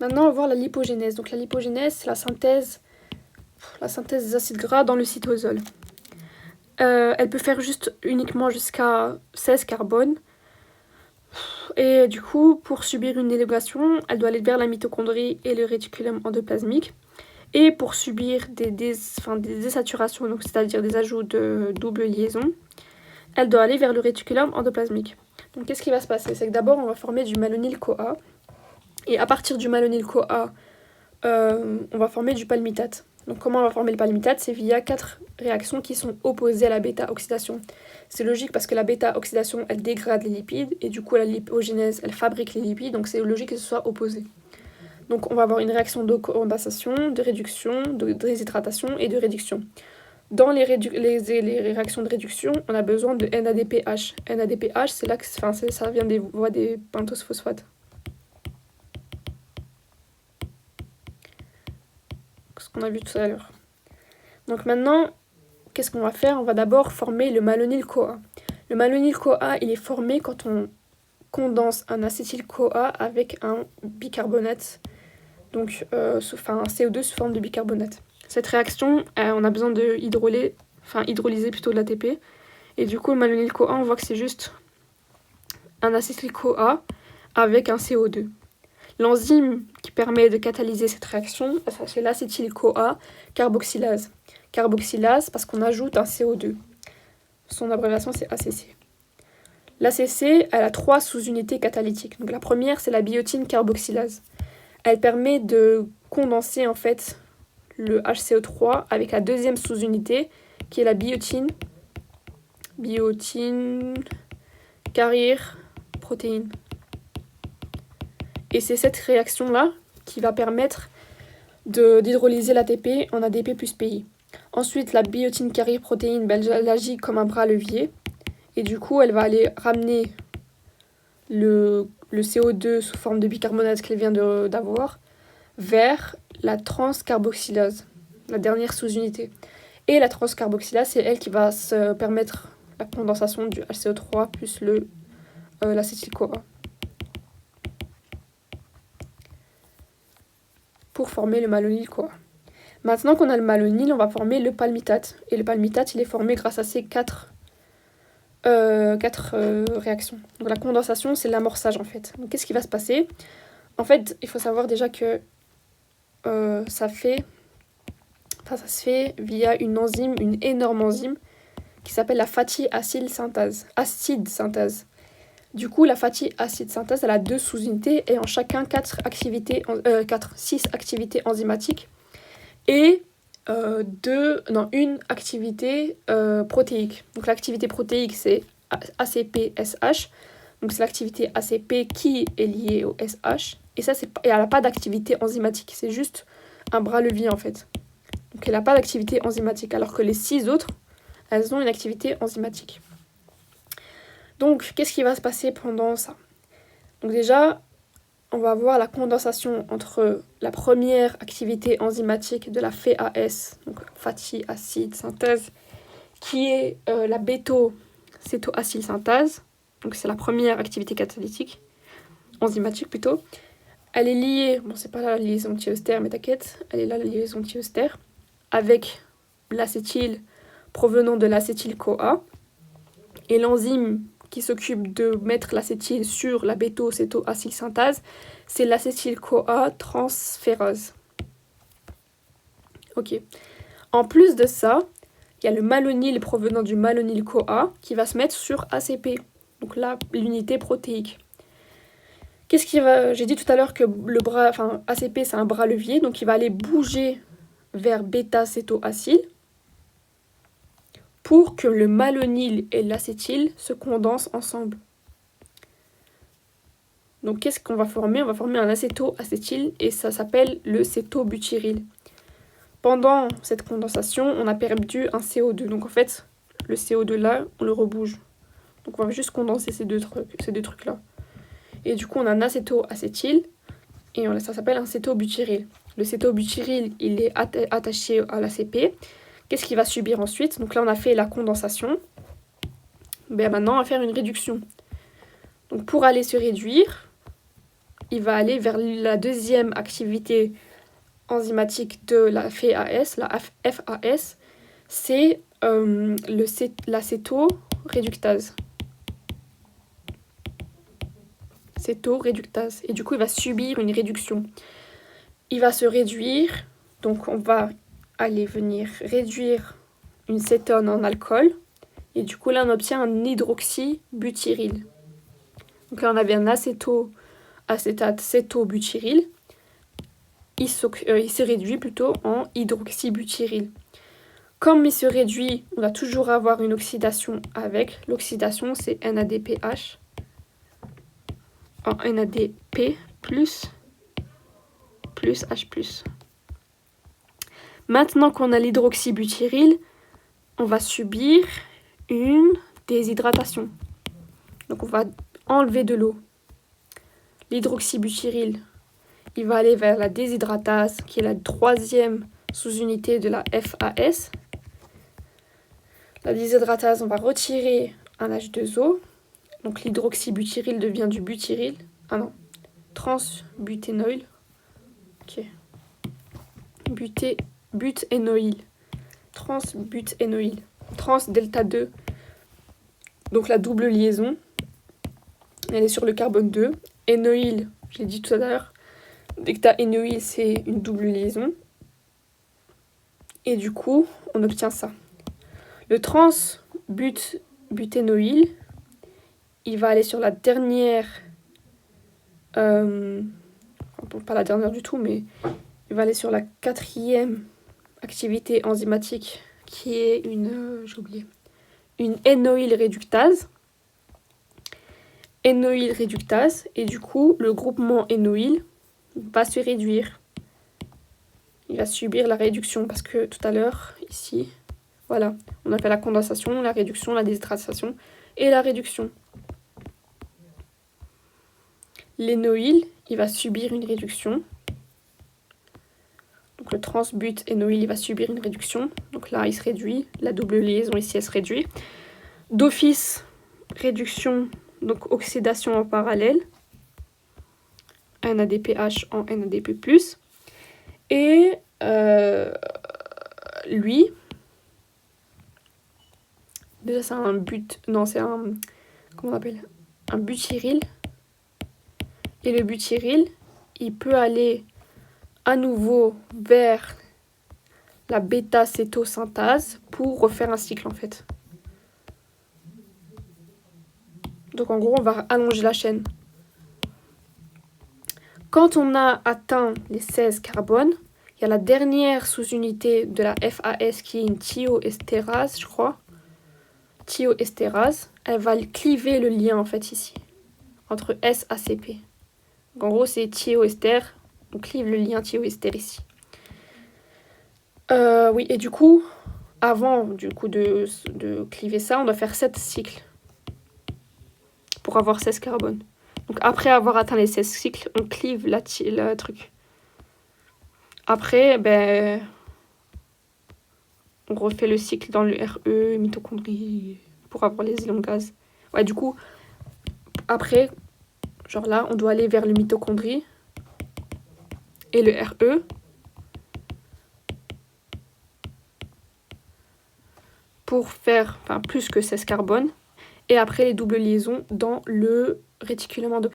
Maintenant, on va voir la lipogénèse. Donc la lipogénèse, c'est la synthèse des acides gras dans le cytosol. Elle peut faire uniquement jusqu'à 16 carbone. Et du coup, pour subir une délégation, elle doit aller vers la mitochondrie et le réticulum endoplasmique. Et pour subir des désaturations, donc c'est-à-dire des ajouts de double liaison, elle doit aller vers le réticulum endoplasmique. Donc qu'est-ce qui va se passer? C'est que d'abord, on va former du malonyl-CoA. Et à partir du malonyl-CoA, on va former du palmitate. Donc comment on va former le palmitate? C'est via 4 réactions qui sont opposées à la bêta-oxydation. C'est logique parce que la bêta-oxydation, elle dégrade les lipides, et du coup la lipogénèse, elle fabrique les lipides, donc c'est logique que ce soit opposé. Donc on va avoir une réaction de condensation, de réduction, de déshydratation et de réduction. Dans les réactions de réduction, on a besoin de NADPH. NADPH, c'est là que ça vient des voies des pentoses phosphates. Ce qu'on a vu tout à l'heure. Donc maintenant, qu'est-ce qu'on va faire? On va d'abord former le malonyl-CoA. Le malonyl-CoA, il est formé quand on condense un acétyl-CoA avec un bicarbonate, donc un CO2 sous forme de bicarbonate. Cette réaction, on a besoin de hydrolyser plutôt de l'ATP. Et du coup, le malonyl-CoA, on voit que c'est juste un acétyl-CoA avec un CO2. L'enzyme qui permet de catalyser cette réaction, c'est l'acétyl-CoA carboxylase. Carboxylase parce qu'on ajoute un CO2. Son abréviation, c'est ACC. L'ACC, elle a 3 sous-unités catalytiques. Donc la première, c'est la biotine carboxylase. Elle permet de condenser en fait le HCO3 avec la deuxième sous-unité qui est la biotine carrière protéine. Et c'est cette réaction-là qui va permettre d'hydrolyser l'ATP en ADP plus PI. Ensuite, la biotine carrière protéine, elle agit comme un bras levier. Et du coup, elle va aller ramener le CO2 sous forme de bicarbonate qu'elle vient d'avoir vers la transcarboxylase, la dernière sous-unité. Et la transcarboxylase, c'est elle qui va se permettre la condensation du HCO3 plus l'acétyl-CoA. Pour former le malonyl-CoA. Maintenant qu'on a le malonyl, on va former le palmitate. Et le palmitate, il est formé grâce à ces 4 réactions. Donc la condensation, c'est l'amorçage en fait. Donc qu'est-ce qui va se passer? En fait, il faut savoir déjà que ça se fait via une enzyme, une énorme enzyme qui s'appelle la fatty acid synthase. Du coup, la fatty acid synthase, elle a 2 sous-unités et en chacun 6 activités enzymatiques et une activité protéique. Donc l'activité protéique, c'est ACP-SH. Donc c'est l'activité ACP qui est liée au SH. Et ça, elle n'a pas d'activité enzymatique. C'est juste un bras levier en fait. Donc elle n'a pas d'activité enzymatique. Alors que les 6 autres, elles ont une activité enzymatique. Donc qu'est-ce qui va se passer pendant ça? Donc déjà, on va avoir la condensation entre la première activité enzymatique de la FAS, donc fatty acid synthase, qui est la béto-cétoacylsynthase. Donc c'est la première activité catalytique, enzymatique plutôt. Elle est liée, c'est pas la liaison thiester, mais t'inquiète, elle est là la liaison thiester, avec l'acétyl provenant de l'acétyl-CoA. Et l'enzyme qui s'occupe de mettre l'acétyl sur la béto-cétoacylsynthase, c'est l'acétyl-CoA transférase. Ok. En plus de ça, il y a le malonyl provenant du malonyl-CoA qui va se mettre sur ACP, donc là, l'unité protéique. J'ai dit tout à l'heure que ACP, c'est un bras levier, donc il va aller bouger vers bêta-cétoacyl pour que le malonyl et l'acétyl se condensent ensemble. Donc qu'est-ce qu'on va former? On va former un acéto-acétyl et ça s'appelle le cétobutyryle. Pendant cette condensation, on a perdu un CO2. Donc en fait, le CO2 là, on le rebouge. Donc on va juste condenser ces deux trucs là. Et du coup, on a un acéto-acétyl et ça s'appelle un cétobutyryle. Le cétobutyryle, il est attaché à l'ACP. Qu'est-ce qu'il va subir ensuite? Donc là, on a fait la condensation. Maintenant, on va faire une réduction. Donc pour aller se réduire, il va aller vers la deuxième activité enzymatique de la FAS, c'est l'acétoréductase. Cétoréductase. Et du coup, il va subir une réduction. Il va se réduire, donc on va aller venir réduire une cétone en alcool. Et du coup, là, on obtient un hydroxybutyryle. Donc là, on avait un acétate cétobutyryle. Il se réduit plutôt en hydroxybutyryle. Comme il se réduit, on va toujours avoir une oxydation avec. L'oxydation, c'est NADPH en NADP plus H+. Maintenant qu'on a l'hydroxybutyryle, on va subir une déshydratation. Donc on va enlever de l'eau. L'hydroxybutyryle, il va aller vers la déshydratase, qui est la troisième sous-unité de la FAS. La déshydratase, on va retirer un H2O. Donc l'hydroxybutyryle devient du butyryle. Ah non, transbuténoïl. Ok. Buténoïl. Transbuténoïl. Trans delta 2. Donc la double liaison. Elle est sur le carbone 2. Énoïl, je l'ai dit tout à l'heure. Dès que tu as énoïl, c'est une double liaison. Et du coup, on obtient ça. Le transbuténoïl, il va aller sur la dernière... pas la dernière du tout, mais il va aller sur la quatrième activité enzymatique, qui est une énoïl réductase. Énoïl réductase, et du coup, le groupement énoïl va se réduire. Il va subir la réduction, parce que tout à l'heure, ici, voilà, on a fait la condensation, la réduction, la déshydratation et la réduction. L'énoïl, il va subir une réduction. Donc le transbuténoïl, il va subir une réduction. Donc là, il se réduit. La double liaison ici, elle se réduit. D'office, réduction, donc oxydation en parallèle. NADPH en NADP+. Et lui, déjà c'est un comment on appelle, un butyryle. Et le butyryle, il peut aller à nouveau vers la bêta-cétosynthase pour refaire un cycle en fait. Donc en gros, on va allonger la chaîne. Quand on a atteint les 16 carbones, il y a la dernière sous-unité de la FAS qui est une thioestérase, je crois. Thioestérase, elle va cliver le lien en fait ici, entre SACP. Donc en gros, c'est thioester, on clive le lien thioester ici. Oui, et du coup, avant de cliver ça, on doit faire 7 cycles pour avoir 16 carbones. Donc après avoir atteint les 16 cycles, on clive le truc. Après, on refait le cycle dans le RE, mitochondrie, pour avoir les ions gaz. Ouais, du coup, après, genre là, on doit aller vers le mitochondrie et le RE. Pour faire plus que 16 carbones. Et après, les doubles liaisons dans le réticulum endoplasmique.